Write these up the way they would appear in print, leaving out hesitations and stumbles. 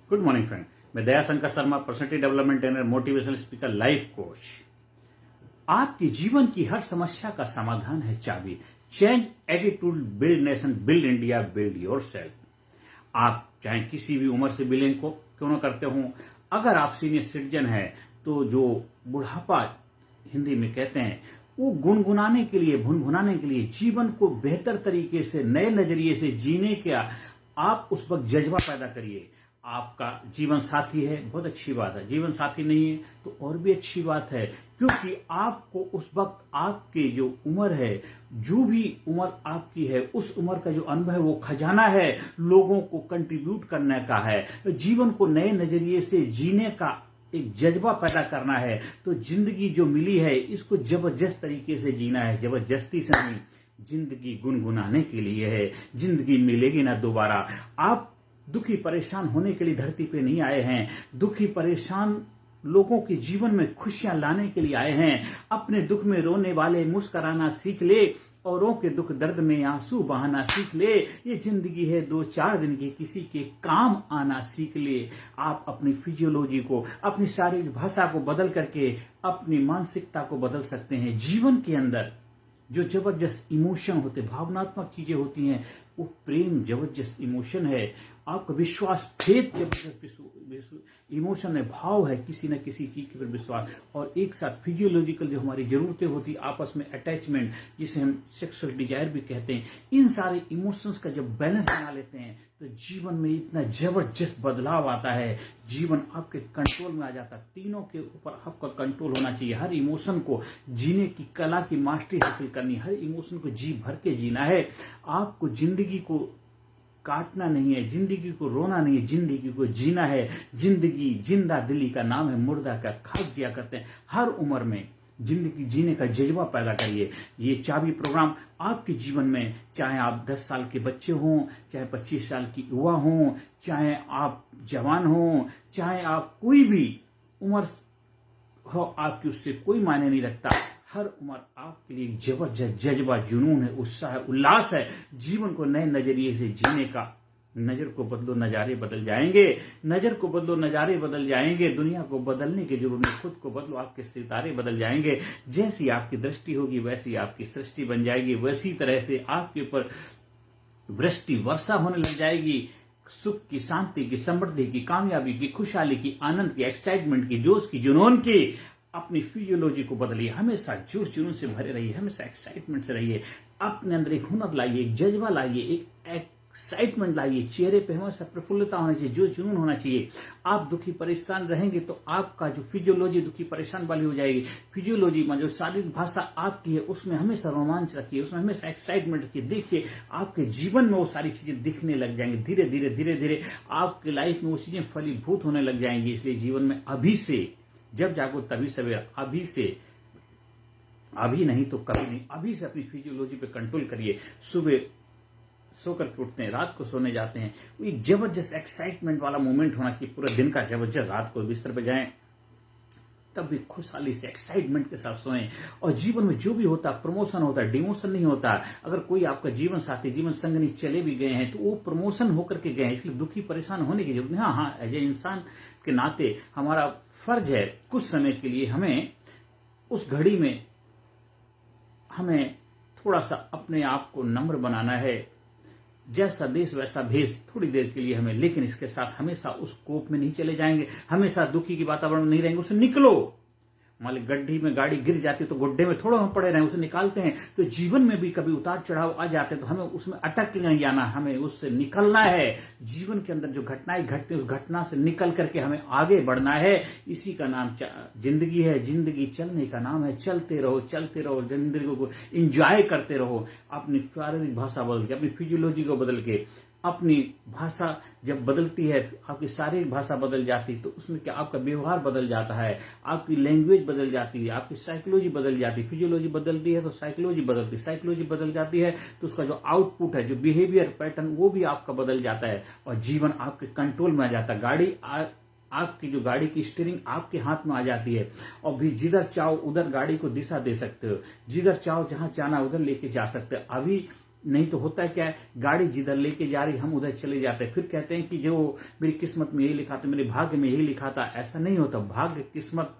Good morning friend. मैं Daya Shankar Sharma, personality development trainer, motivational speaker, life coach. आपके जीवन की हर समस्या का समाधान है चाबी। Change attitude, build nation, build India, build yourself. आप चाहे किसी भी उम्र से बिलोंग को क्यों ना करते हो, अगर आप सीनियर सिटीजन है तो जो बुढ़ापा हिंदी में कहते हैं, वो गुनगुनाने के लिए, भुनभुनाने के लिए, जीवन को बेहतर तरीके से, नए नजरिए से जीने का आप उस वक्त जज्बा पैदा करिए। आपका जीवन साथी है, बहुत अच्छी बात है। जीवन साथी नहीं है तो और भी अच्छी बात है, क्योंकि आपको उस वक्त आपके जो उम्र है, जो भी उम्र आपकी है, उस उम्र का जो अनुभव है वो खजाना है, लोगों को कंट्रीब्यूट करने का है, जीवन को नए नजरिए से जीने का एक जज्बा पैदा करना है। तो जिंदगी जो मिली है इसको जबरदस्त तरीके से जीना है, जबरदस्ती से नहीं। जिंदगी गुनगुनाने के लिए है, जिंदगी मिलेगी ना दोबारा। आप दुखी परेशान होने के लिए धरती पे नहीं आए हैं, दुखी परेशान लोगों के जीवन में खुशियां लाने के लिए आए हैं। अपने दुख में रोने वाले मुस्कुराना सीख ले, औरों के दुख दर्द में आंसू बहाना सीख ले। ये जिंदगी है 2-4 दिन की, किसी के काम आना सीख ले। आप अपनी फिजियोलॉजी को, अपनी शारीरिक भाषा को बदल करके अपनी मानसिकता को बदल सकते हैं। जीवन के अंदर जो जबरदस्त इमोशन होते, भावनात्मक चीजें होती हैं, वो प्रेम जबरदस्त इमोशन है। आपका विश्वास, फेथ जबरदस्त इमोशन है, भाव है, किसी न किसी चीज के पर विश्वास। और एक साथ फिजियोलॉजिकल जो हमारी जरूरतें होती, आपस में अटैचमेंट, जिसे हम सेक्सुअल डिजायर भी कहते हैं, इन सारे इमोशंस का जब बैलेंस बना लेते हैं तो जीवन में इतना जबरदस्त बदलाव आता है। जीवन आपके कंट्रोल में आ जाता है। तीनों के ऊपर आपका कंट्रोल होना चाहिए। हर इमोशन को जीने की कला की मास्टरी हासिल करनी, हर इमोशन को जी भर के जीना है। आपको जिंदगी को काटना नहीं है, जिंदगी को रोना नहीं है, जिंदगी को जीना है। जिंदगी जिंदा दिली का नाम है, मुर्दा का खाक दिया करते हैं। हर उम्र में जिंदगी जीने का जज्बा पैदा करिए। ये चाबी प्रोग्राम आपके जीवन में, चाहे आप 10 साल के बच्चे हों, चाहे 25 साल की युवा हों, चाहे आप जवान हों, चाहे आप कोई भी उम्र हो, आपकी उससे कोई मायने नहीं रखता। हर उम्र आपके लिए एक जबरदस्त जज्बा, जुनून है, उत्साह है, उल्लास है, जीवन को नए नजरिए से जीने का। नजर को बदलो, नजारे बदल जाएंगे। नजर को बदलो, नजारे बदल जाएंगे। दुनिया को बदलने की जरूरत नहीं, खुद को बदलो, आपके सितारे बदल जाएंगे। जैसी आपकी दृष्टि होगी वैसी आपकी सृष्टि बन जाएगी। वैसी तरह से आपके ऊपर वृष्टि वर्षा होने लग जाएगी। सुख की, शांति की, समृद्धि की, कामयाबी की, खुशहाली की, आनंद की, एक्साइटमेंट की, जोश की, जुनून की। अपनी फिजियोलॉजी को बदलिए। हमेशा जोश जुनून से भरे रहिए, हमेशा एक्साइटमेंट से रहिए। अपने अंदर एक हुनर लाइए, एक जज्बा लाइए, एक एक्साइटमेंट लाइए। चेहरे पे हमेशा प्रफुल्लता होना चाहिए, जो जुनून होना चाहिए। आप दुखी परेशान रहेंगे तो आपका जो फिजियोलॉजी दुखी परेशान वाली हो जाएगी। फिजियोलॉजी में जो शारीरिक भाषा आपकी है, उसमें हमेशा रोमांच रखिए, उसमें हमेशा एक्साइटमेंट रखिए। देखिए आपके जीवन में वो सारी चीजें दिखने लग जाएंगी। धीरे धीरे धीरे धीरे आपकी लाइफ में वो चीजें फलीभूत होने लग जाएंगी। इसलिए जीवन में अभी से, जब जागो तभी सवेरा, अभी से, अभी नहीं तो कभी नहीं, अभी से अपनी फिजियोलॉजी पे कंट्रोल करिए। सुबह सोकर के उठते हैं, रात को सोने जाते हैं, वो एक जबरदस्त एक्साइटमेंट वाला मोमेंट होना चाहिए पूरा दिन का। जबरदस्त रात को बिस्तर पे जाएं तब भी खुशहाली से, एक्साइटमेंट के साथ सोएं। और जीवन में जो भी होता, प्रमोशन होता है, डिमोशन नहीं होता। अगर कोई आपका जीवन साथी, जीवन संगनी चले भी गए हैं तो वो प्रमोशन होकर के गए हैं, इसलिए दुखी परेशान होने की जरूरत नहीं। हाँ, एज ए इंसान के नाते हमारा फर्ज है कुछ समय के लिए हमें उस घड़ी में हमें थोड़ा सा अपने आप को नम्र बनाना है। जैसा देश वैसा भेष, थोड़ी देर के लिए हमें, लेकिन इसके साथ हमेशा उस कोप में नहीं चले जाएंगे। हमेशा दुखी की वातावरण में नहीं रहेंगे, उससे निकलो। मान ली गड्ढी में गाड़ी गिर जाती है तो गुड्डे में थोड़ा हम पड़े रहे, उसे निकालते हैं। तो जीवन में भी कभी उतार चढ़ाव आ जाते हैं तो हमें उसमें अटक के नहीं जाना, हमें उससे निकलना है। जीवन के अंदर जो घटनाएं घटती हैं, उस घटना से निकल करके हमें आगे बढ़ना है। इसी का नाम जिंदगी है। जिंदगी चलने का नाम है। चलते रहो, चलते रहो, जिंदगी को एंजॉय करते रहो। अपनी शारीरिक भाषा बदल के, अपनी फिजियोलॉजी को बदल के, अपनी भाषा जब बदलती है, आपकी शारीरिक भाषा बदल जाती है तो उसमें क्या, आपका व्यवहार बदल जाता है, आपकी लैंग्वेज बदल जाती है, आपकी साइकोलॉजी बदल जाती है। फिजियोलॉजी बदलती है तो साइकोलॉजी बदलती है, साइकोलॉजी बदल जाती है तो उसका जो आउटपुट है, जो बिहेवियर पैटर्न, वो भी आपका बदल जाता है और जीवन आपके कंट्रोल में आ जाता है। आपकी जो गाड़ी की स्टीयरिंग आपके हाथ में आ जाती है और भी जिधर चाहो उधर गाड़ी को दिशा दे सकते हो। जिधर चाहो, जहां जाना उधर लेके जा सकते हो। अभी नहीं तो होता है क्या है, गाड़ी जिधर लेके जा रही हम उधर चले जाते हैं, फिर कहते हैं कि जो मेरी किस्मत में यही लिखा था, मेरे भाग्य में यही लिखा था। ऐसा नहीं होता। भाग्य किस्मत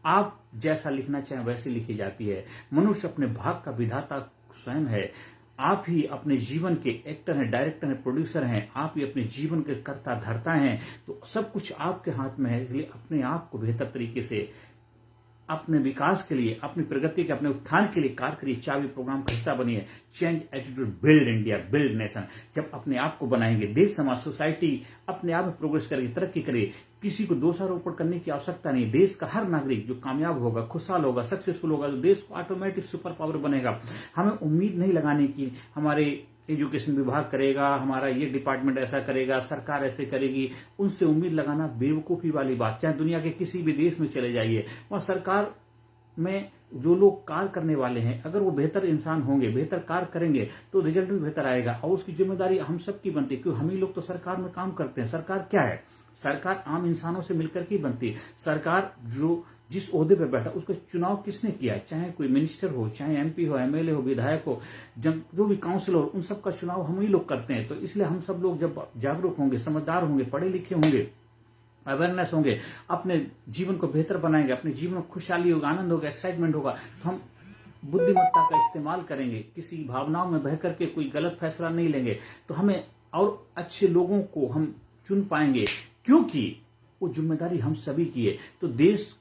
आप जैसा लिखना चाहें वैसे लिखी जाती है। मनुष्य अपने भाग्य का विधाता स्वयं है। आप ही अपने जीवन के एक्टर हैं, डायरेक्टर हैं, प्रोड्यूसर हैं। आप ही अपने जीवन के कर्ता धर्ता हैं। तो सब कुछ आपके हाथ में है। इसलिए अपने आप को बेहतर तरीके से अपने विकास के लिए, अपनी प्रगति के, अपने उत्थान के लिए कार्य करिए। चाबी प्रोग्राम का हिस्सा बनिए। Change attitude, build India, build nation. जब अपने आप को बनाएंगे, देश समाज सोसाइटी अपने आप में प्रोग्रेस करेगी, तरक्की करेगी। किसी को दोषारोपण करने की आवश्यकता नहीं। देश का हर नागरिक जो कामयाब होगा, खुशहाल होगा, सक्सेसफुल होगा, तो देश को ऑटोमेटिक सुपर पावर बनेगा। हमें उम्मीद नहीं लगाने की हमारे एजुकेशन विभाग करेगा, हमारा ये डिपार्टमेंट ऐसा करेगा, सरकार ऐसे करेगी। उनसे उम्मीद लगाना बेवकूफी वाली बात। चाहे दुनिया के किसी भी देश में चले जाइए, वहां सरकार में जो लोग कार्य करने वाले हैं, अगर वो बेहतर इंसान होंगे, बेहतर कार्य करेंगे, तो रिजल्ट भी बेहतर आएगा। और उसकी जिम्मेदारी हम सब की बनती है, क्योंकि हम ही लोग तो सरकार में काम करते हैं। सरकार क्या है? सरकार आम इंसानों से मिलकर के बनती है। सरकार जो जिस ओहदे पर बैठा, उसका चुनाव किसने किया है? चाहे कोई मिनिस्टर हो, चाहे एमपी हो, एमएलए हो, विधायक हो, जो भी काउंसिलर हो, उन सब का चुनाव हम ही लोग करते हैं। तो इसलिए हम सब लोग जब जागरूक होंगे, समझदार होंगे, पढ़े लिखे होंगे, अवेयरनेस होंगे, अपने जीवन को बेहतर बनाएंगे, अपने जीवन में खुशहाली होगा, आनंद होगा, एक्साइटमेंट होगा, तो हम बुद्धिमत्ता का इस्तेमाल करेंगे। किसी भावनाओं में बह करके कोई गलत फैसला नहीं लेंगे, तो हमें और अच्छे लोगों को हम चुन पाएंगे, क्योंकि वो जिम्मेदारी हम सभी की है। तो देश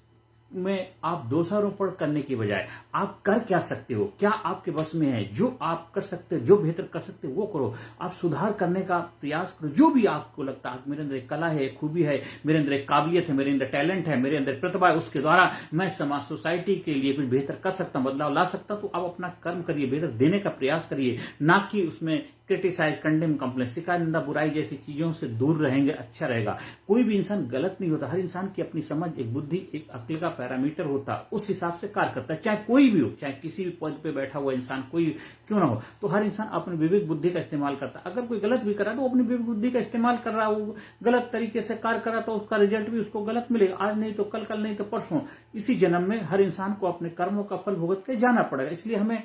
में आप दोषारोपण करने की बजाय आप कर क्या सकते हो, क्या आपके बस में है, जो आप कर सकते हो, जो बेहतर कर सकते हो वो करो। आप सुधार करने का प्रयास करो। जो भी आपको लगता है मेरे अंदर एक कला है, एक खूबी है, मेरे अंदर एक काबिलियत है, मेरे अंदर टैलेंट है, मेरे अंदर प्रतिभा है, उसके द्वारा मैं समाज सोसाइटी के लिए कुछ बेहतर कर सकता हूं, बदलाव ला सकता हूं, तो आप अपना कर्म करिए, बेहतर देने का प्रयास करिए, ना कि उसमें क्रिटिसाइज, कंडेम, कंप्लेन, शिकायत, निंदा, बुराई जैसी चीजों से दूर रहेंगे, अच्छा रहेगा। कोई भी इंसान गलत नहीं होता। हर इंसान की अपनी समझ, एक बुद्धि, एक अक्ल का पैरामीटर होता है। उस हिसाब से कार्य करता है। चाहे कोई भी हो, चाहे किसी भी पद पे बैठा हुआ इंसान कोई क्यों ना हो, तो हर इंसान अपनी विवेक बुद्धि का इस्तेमाल करता है। अगर कोई गलत भी कर रहा है, तो वो अपनी विवेक बुद्धि का इस्तेमाल कर रहा है, वो गलत तरीके से कार्य कर रहा, तो उसका रिजल्ट भी उसको गलत मिलेगा। आज नहीं तो कल, कल नहीं तो परसों। इसी जन्म में हर इंसान को अपने कर्मों का फल भुगत के जाना पड़ेगा। इसलिए हमें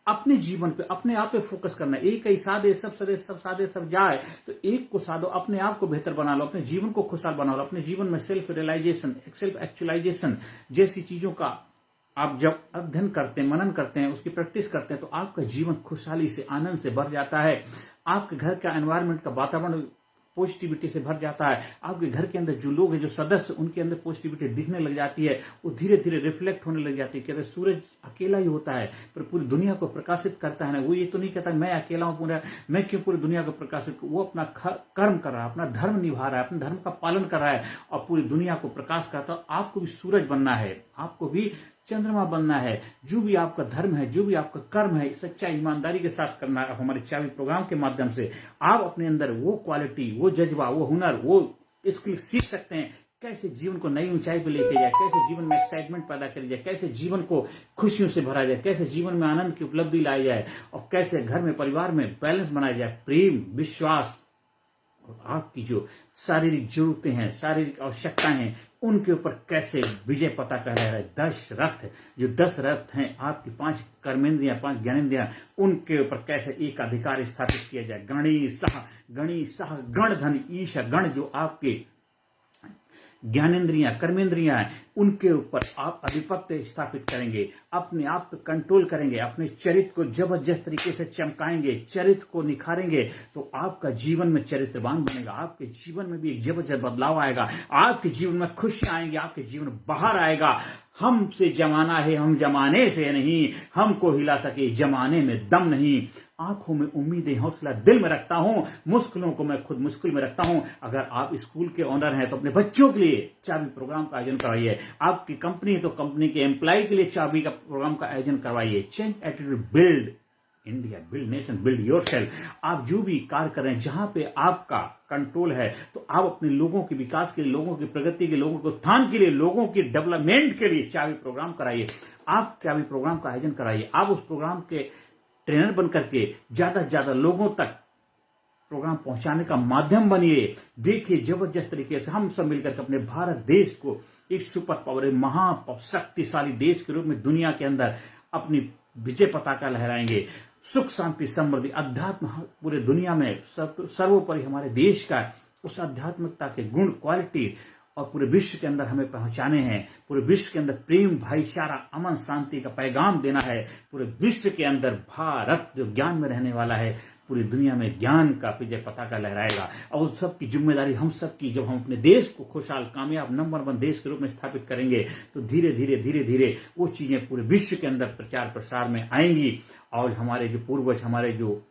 अपने जीवन पे, अपने आप पे फोकस करना है। एक ही साधे सब सरे, सब साधे सब जाए, तो एक को साधो, अपने आप को बेहतर बना लो, अपने जीवन को खुशहाल बना लो। अपने जीवन में सेल्फ रियलाइजेशन, सेल्फ एक्चुअलाइजेशन जैसी चीजों का आप जब अध्ययन करते हैं, मनन करते हैं, उसकी प्रैक्टिस करते हैं, तो आपका जीवन खुशहाली से, आनंद से भर जाता है। आपके घर का एनवायरमेंट का वातावरण पॉजिटिविटी से भर जाता है। आपके घर के अंदर जो लोग हैं, जो सदस्य, उनके अंदर पॉजिटिविटी दिखने लग जाती है। वो धीरे धीरे रिफ्लेक्ट होने लग जाती है। कहते सूरज अकेला ही होता है पर पूरी दुनिया को प्रकाशित करता है ना। वो ये तो नहीं कहता मैं अकेला हूं, पूरा मैं क्यों पूरी दुनिया को प्रकाशित। वो अपना कर्म कर रहा है, अपना धर्म निभा रहा है, अपने धर्म का पालन कर रहा है और पूरी दुनिया को प्रकाश करता है। आपको भी सूरज बनना है, आपको भी चंद्रमा बनना है। जो भी आपका धर्म है, जो भी आपका कर्म है, सच्चाई, ईमानदारी के साथ करना है। हमारे चाबी प्रोग्राम के माध्यम से आप अपने अंदर वो क्वालिटी, वो जज्बा, वो हुनर, वो स्किल सीख सकते हैं। कैसे जीवन को नई ऊंचाई पे लेके जाए, कैसे जीवन में एक्साइटमेंट पैदा करी जाए, कैसे जीवन को खुशियों से भरा जाए, कैसे जीवन में आनंद की उपलब्धि लाई जाए और कैसे घर में, परिवार में बैलेंस बनाया जाए। प्रेम, विश्वास और आपकी जो शारीरिक जरूरतें हैं, शारीरिक आवश्यकताएं हैं, उनके ऊपर कैसे विजय पता कर रहा है। 10 रथ, जो 10 रथ हैं आपकी, 5 कर्मेंद्रियां, 5 ज्ञानेंद्रियां, उनके ऊपर कैसे एक अधिकार स्थापित किया जाए। गणी सह गण धन ईश गण, जो आपके ज्ञानेंद्रियां, कर्मेंद्रियां हैं, उनके ऊपर आप आधिपत्य स्थापित करेंगे, अपने आप पे कंट्रोल करेंगे, अपने चरित्र को जबरदस्त तरीके से चमकाएंगे, चरित्र को निखारेंगे, तो आपका जीवन में चरित्रवान बनेगा। आपके जीवन में भी एक जबरदस्त बदलाव आएगा। आपके जीवन में खुशियां आएंगी, आपके जीवन बाहर आएगा। हमसे जमाना है, हम जमाने से नहीं, हमको हिला सके जमाने में दम नहीं। आंखों में उम्मीदें, हौसला दिल में रखता हूं, मुश्किलों को मैं खुद मुश्किल में रखता हूं। अगर आप स्कूल के ऑनर हैं तो अपने बच्चों के लिए चाबी प्रोग्राम का आयोजन करवाइए। आपकी कंपनी है तो कंपनी के एम्प्लॉय के लिए चाबी का प्रोग्राम का आयोजन करवाइए। Change attitude, build India, build nation, build yourself. आप जो भी कार्य कर रहे हैं, जहां पे आपका कंट्रोल है, तो आप अपने लोगों के विकास के लिए, लोगों की प्रगति के लिए, लोगों के उत्थान के लिए, लोगों की डेवलपमेंट के लिए चाबी प्रोग्राम कराइए। आप चाबी प्रोग्राम का आयोजन कराइए। आप उस प्रोग्राम के ट्रेनर बनकर के ज्यादा से ज्यादा लोगों तक प्रोग्राम पहुंचाने का माध्यम बनिए। देखिए जबरदस्त तरीके से हम सब मिलकर के अपने भारत देश को एक सुपर पावर, महाशक्तिशाली देश के रूप में दुनिया के अंदर अपनी विजय पताका लहराएंगे। सुख शांति समृद्धि अध्यात्म पूरे दुनिया में सर्वोपरि हमारे देश का उस आध्यात्मिकता के गुण क्वालिटी और पूरे विश्व के अंदर हमें पहुंचाने हैं। पूरे विश्व के अंदर प्रेम भाईचारा अमन शांति का पैगाम देना है। पूरे विश्व के अंदर भारत जो ज्ञान में रहने वाला है पूरी दुनिया में ज्ञान का विजय पताका लहराएगा। और उस सब की जिम्मेदारी हम सब की, जब हम अपने देश को खुशहाल कामयाब नंबर 1 देश के रूप में स्थापित करेंगे तो धीरे धीरे वो चीजें पूरे विश्व के अंदर प्रचार प्रसार में आएंगी। और हमारे जो पूर्वज, हमारे जो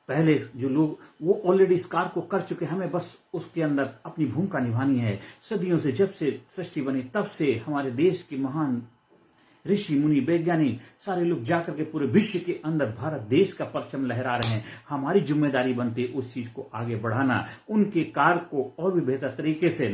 पहले जो लोग, वो ऑलरेडी इस कार्य को कर चुके हैं। हमें बस उसके अंदर अपनी भूमिका निभानी है। सदियों से, जब से सृष्टि बनी तब से हमारे देश के महान ऋषि मुनि वैज्ञानिक सारे लोग जाकर के पूरे विश्व के अंदर भारत देश का परचम लहरा रहे हैं। हमारी जिम्मेदारी बनती है उस चीज को आगे बढ़ाना, उनके कार्य को और भी बेहतर तरीके से,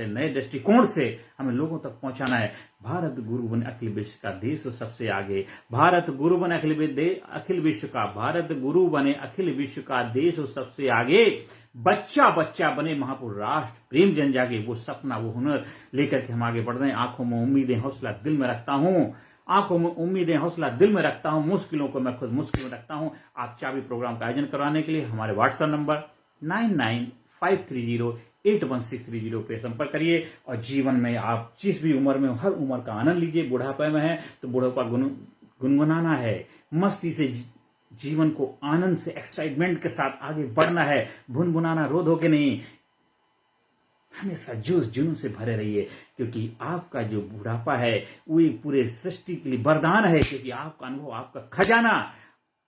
नए दृष्टिकोण से हमें लोगों तक पहुंचाना है। भारत गुरु बने अखिल विश्व का देश सबसे आगे। भारत गुरु बने अखिल विश्व का, भारत गुरु बने अखिल विश्व का देश सबसे आगे। बच्चा बच्चा बने महापुरुष राष्ट्र, प्रेम जन जागे। वो सपना, वो हुनर लेकर के हम आगे बढ़ रहे हैं। आंखों में उम्मीदें हौसला दिल में रखता हूं, आंखों में उम्मीदें हौसला दिल में रखता हूं, मुश्किलों को मैं खुद मुश्किल में रखता हूं। आप चाबी प्रोग्राम का आयोजन करवाने के लिए हमारे व्हाट्सएप नंबर 9953081630 पे संपर्क करिए। और जीवन में आप जिस भी उम्र में, हर उम्र का आनंद लीजिए। बुढ़ापे में है तो बुढ़ापा गुनगुनाना है, मस्ती से जीवन को आनंद से, एक्साइटमेंट के साथ आगे बढ़ना है। भुनभुनाना, रो धो के नहीं, हमेशा जोश जुनून से भरे रहिए, क्योंकि आपका जो बुढ़ापा है वो पूरे सृष्टि के लिए वरदान है। क्योंकि आपका अनुभव, आपका खजाना,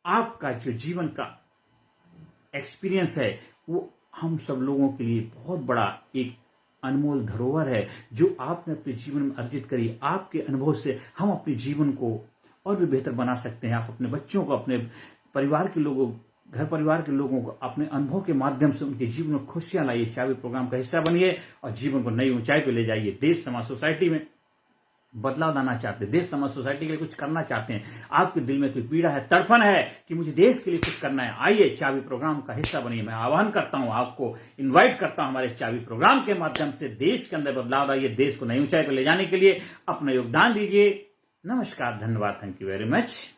आपका जो जीवन का एक्सपीरियंस है वो हम सब लोगों के लिए बहुत बड़ा एक अनमोल धरोहर है जो आपने अपने जीवन में अर्जित करी। आपके अनुभव से हम अपने जीवन को और भी बेहतर बना सकते हैं। आप अपने बच्चों को, अपने परिवार के लोगों, घर परिवार के लोगों को अपने अनुभव के माध्यम से उनके जीवन में खुशियां लाइए। चाबी प्रोग्राम का हिस्सा बनिए और जीवन को नई ऊंचाई पे ले जाइए। देश समाज सोसाइटी में बदलाव लाना चाहते हैं, देश समाज सोसाइटी के लिए कुछ करना चाहते हैं, आपके दिल में कोई पीड़ा है, तड़पन है कि मुझे देश के लिए कुछ करना है, आइए चाबी प्रोग्राम का हिस्सा बनिए। मैं आह्वान करता हूं, आपको इनवाइट करता हूं हमारे चाबी प्रोग्राम के माध्यम से देश के अंदर बदलाव लाइए। देश को नई ऊंचाई पर ले जाने के लिए अपना योगदान दीजिए। नमस्कार, धन्यवाद, थैंक यू वेरी मच।